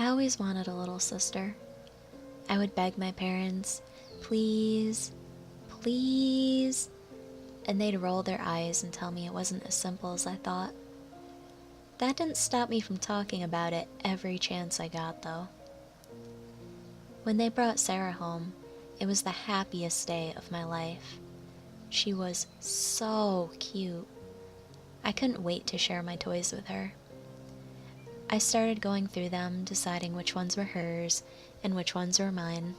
I always wanted a little sister. I would beg my parents, please, please, and they'd roll their eyes and tell me it wasn't as simple as I thought. That didn't stop me from talking about it every chance I got, though. When they brought Sarah home, it was the happiest day of my life. She was so cute. I couldn't wait to share my toys with her. I started going through them, deciding which ones were hers and which ones were mine.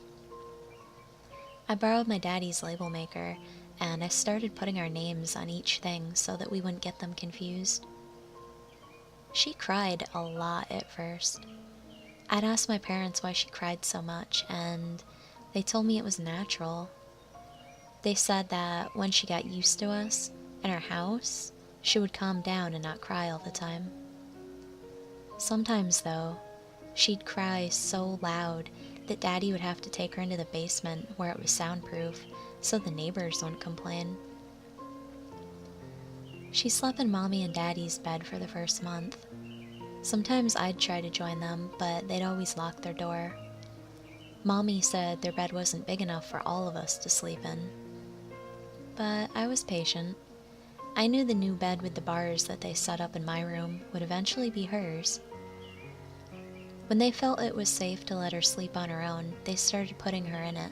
I borrowed my daddy's label maker, and I started putting our names on each thing so that we wouldn't get them confused. She cried a lot at first. I'd asked my parents why she cried so much, and they told me it was natural. They said that when she got used to us and our house, she would calm down and not cry all the time. Sometimes, though, she'd cry so loud that Daddy would have to take her into the basement where it was soundproof so the neighbors wouldn't complain. She slept in Mommy and Daddy's bed for the first month. Sometimes I'd try to join them, but they'd always lock their door. Mommy said their bed wasn't big enough for all of us to sleep in. But I was patient. I knew the new bed with the bars that they set up in my room would eventually be hers. When they felt it was safe to let her sleep on her own, they started putting her in it.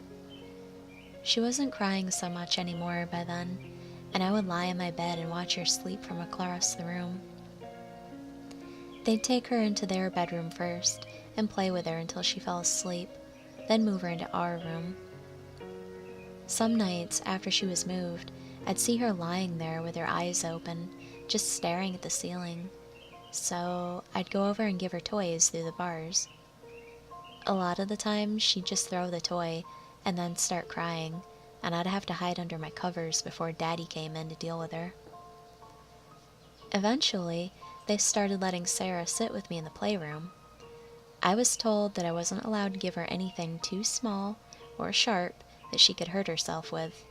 She wasn't crying so much anymore by then, and I would lie in my bed and watch her sleep from across the room. They'd take her into their bedroom first and play with her until she fell asleep, then move her into our room. Some nights, after she was moved, I'd see her lying there with her eyes open, just staring at the ceiling. So I'd go over and give her toys through the bars. A lot of the time, she'd just throw the toy and then start crying, and I'd have to hide under my covers before Daddy came in to deal with her. Eventually, they started letting Sarah sit with me in the playroom. I was told that I wasn't allowed to give her anything too small or sharp that she could hurt herself with.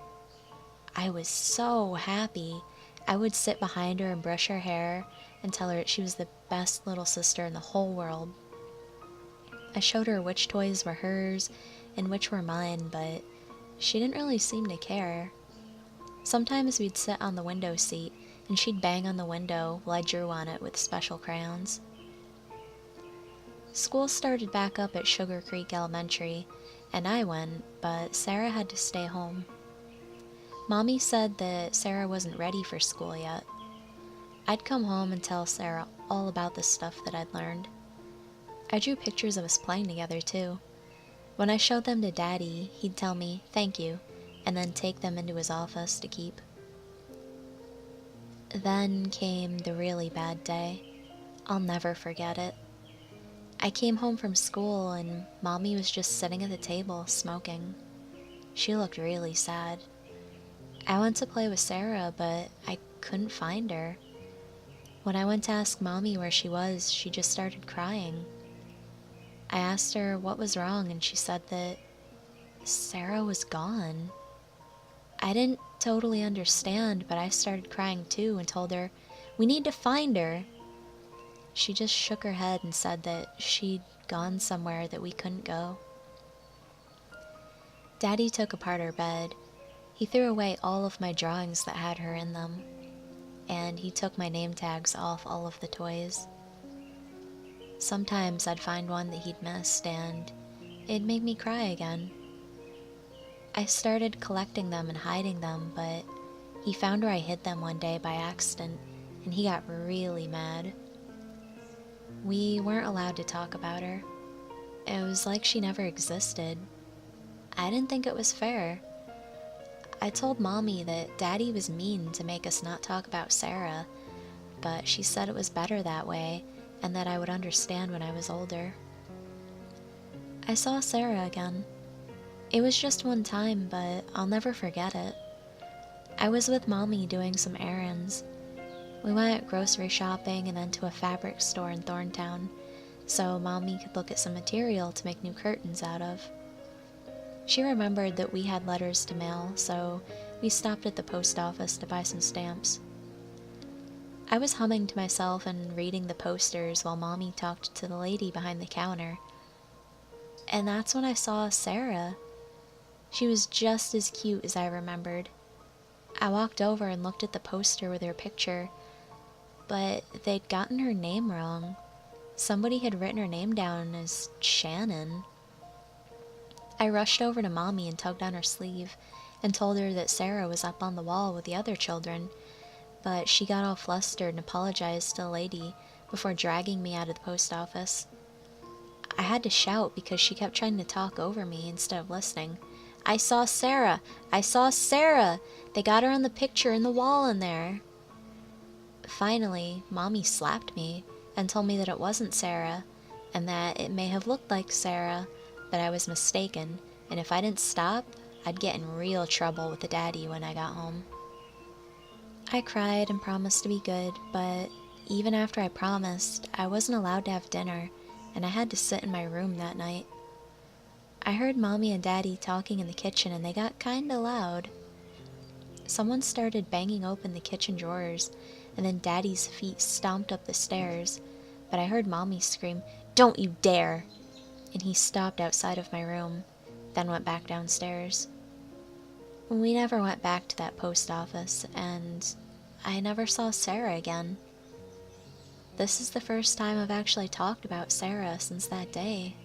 I was so happy. I would sit behind her and brush her hair and tell her that she was the best little sister in the whole world. I showed her which toys were hers and which were mine, but she didn't really seem to care. Sometimes we'd sit on the window seat and she'd bang on the window while I drew on it with special crayons. School started back up at Sugar Creek Elementary, and I went, but Sarah had to stay home. Mommy said that Sarah wasn't ready for school yet. I'd come home and tell Sarah all about the stuff that I'd learned. I drew pictures of us playing together, too. When I showed them to Daddy, he'd tell me, "Thank you," and then take them into his office to keep. Then came the really bad day. I'll never forget it. I came home from school and Mommy was just sitting at the table, smoking. She looked really sad. I went to play with Sarah, but I couldn't find her. When I went to ask Mommy where she was, she just started crying. I asked her what was wrong, and she said that Sarah was gone. I didn't totally understand, but I started crying too and told her, "We need to find her." She just shook her head and said that she'd gone somewhere that we couldn't go. Daddy took apart our bed. He threw away all of my drawings that had her in them, and he took my name tags off all of the toys. Sometimes I'd find one that he'd missed, and it'd make me cry again. I started collecting them and hiding them, but he found where I hid them one day by accident, and he got really mad. We weren't allowed to talk about her. It was like she never existed. I didn't think it was fair. I told Mommy that Daddy was mean to make us not talk about Sarah, but she said it was better that way and that I would understand when I was older. I saw Sarah again. It was just one time, but I'll never forget it. I was with Mommy doing some errands. We went grocery shopping and then to a fabric store in Thorntown, so Mommy could look at some material to make new curtains out of. She remembered that we had letters to mail, so we stopped at the post office to buy some stamps. I was humming to myself and reading the posters while Mommy talked to the lady behind the counter, And that's when I saw Sarah. She was just as cute as I remembered. I walked over and looked at the poster with her picture, but they'd gotten her name wrong. Somebody had written her name down as Shannon. I rushed over to Mommy and tugged on her sleeve and told her that Sarah was up on the wall with the other children, but she got all flustered and apologized to the lady before dragging me out of the post office. I had to shout because she kept trying to talk over me instead of listening. I saw Sarah! I saw Sarah! They got her on the picture in the wall in there. Finally, Mommy slapped me and told me that it wasn't Sarah, and that it may have looked like Sarah, but I was mistaken, and if I didn't stop, I'd get in real trouble with the daddy when I got home. I cried and promised to be good, but even after I promised, I wasn't allowed to have dinner, and I had to sit in my room that night. I heard Mommy and Daddy talking in the kitchen, and they got kinda loud. Someone started banging open the kitchen drawers, and then Daddy's feet stomped up the stairs, but I heard Mommy scream, "Don't you dare!" And he stopped outside of my room, then went back downstairs. We never went back to that post office, and I never saw Sarah again. This is the first time I've actually talked about Sarah since that day.